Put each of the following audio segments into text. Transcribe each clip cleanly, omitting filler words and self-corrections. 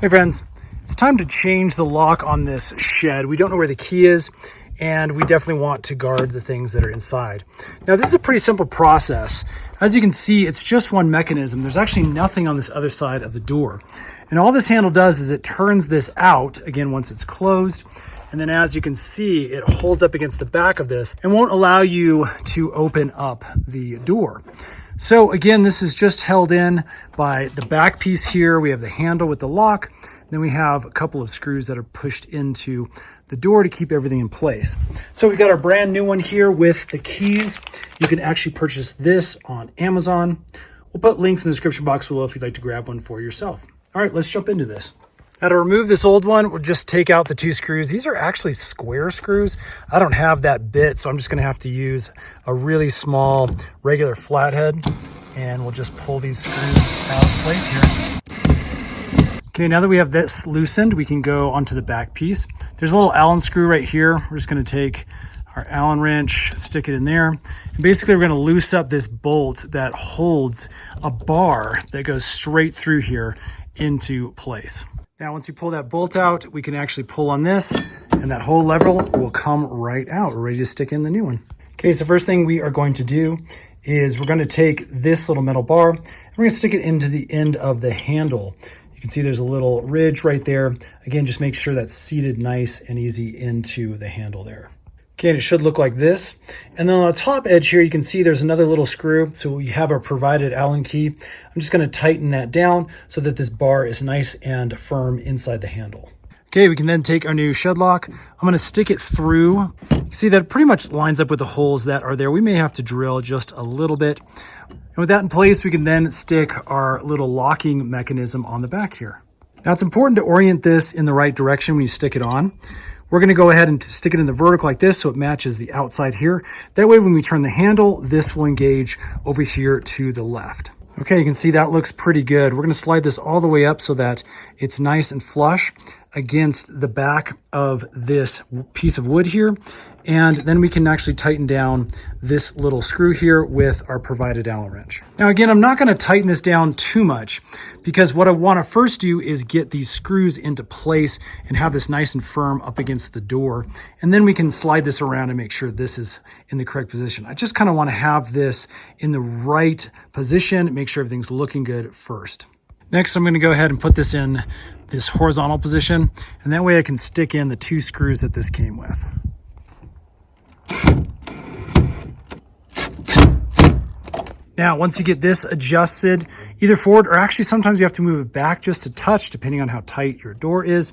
Hey friends, it's time to change the lock on this shed. We don't know where the key is, and we definitely want to guard the things that are inside. Now this is a pretty simple process. As you can see, it's just one mechanism. There's actually nothing on this other side of the door. And all this handle does is it turns this out, again, once it's closed. And then as you can see, it holds up against the back of this and won't allow you to open up the door. So again, this is just held in by the back piece here. We have the handle with the lock. Then we have a couple of screws that are pushed into the door to keep everything in place. So we've got our brand new one here with the keys. You can actually purchase this on Amazon. We'll put links in the description box below if you'd like to grab one for yourself. All right, let's jump into this. Now to remove this old one, we'll just take out the two screws. These are actually square screws. I don't have that bit, so I'm just gonna have to use a really small regular flathead, and we'll just pull these screws out of place here. Okay, now that we have this loosened, we can go onto the back piece. There's a little Allen screw right here. We're just gonna take our Allen wrench, stick it in there. And basically we're gonna loose up this bolt that holds a bar that goes straight through here into place. Now, once you pull that bolt out, we can actually pull on this and that whole lever will come right out. We're ready to stick in the new one. Okay, so first thing we are going to do is we're going to take this little metal bar and we're going to stick it into the end of the handle. You can see there's a little ridge right there. Again, just make sure that's seated nice and easy into the handle there. Okay, and it should look like this. And then on the top edge here, you can see there's another little screw. So we have our provided Allen key. I'm just gonna tighten that down so that this bar is nice and firm inside the handle. Okay, we can then take our new shed lock. I'm gonna stick it through. You can see that it pretty much lines up with the holes that are there. We may have to drill just a little bit. And with that in place, we can then stick our little locking mechanism on the back here. Now it's important to orient this in the right direction when you stick it on. We're going to go ahead and stick it in the vertical like this so it matches the outside here. That way when we turn the handle, this will engage over here to the left. Okay, you can see that looks pretty good. We're going to slide this all the way up so that it's nice and flush against the back of this piece of wood here. And then we can actually tighten down this little screw here with our provided Allen wrench. Now again, I'm not going to tighten this down too much because what I want to first do is get these screws into place and have this nice and firm up against the door. And then we can slide this around and make sure this is in the correct position. I just kind of want to have this in the right position, make sure everything's looking good first. Next, I'm going to go ahead and put this in this horizontal position, and that way I can stick in the two screws that this came with. Now, once you get this adjusted, either forward or actually sometimes you have to move it back just a touch depending on how tight your door is.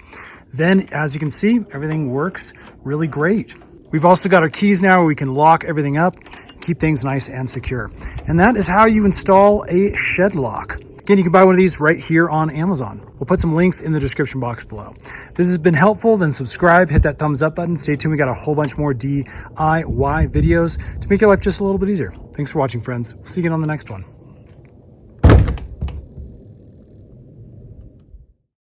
Then, as you can see, everything works really great. We've also got our keys now where we can lock everything up, keep things nice and secure. And that is how you install a shed lock. Again, you can buy one of these right here on Amazon. We'll put some links in the description box below. If this has been helpful, then subscribe, hit that thumbs up button. Stay tuned, we got a whole bunch more DIY videos to make your life just a little bit easier. Thanks for watching, friends. We'll see you again on the next one.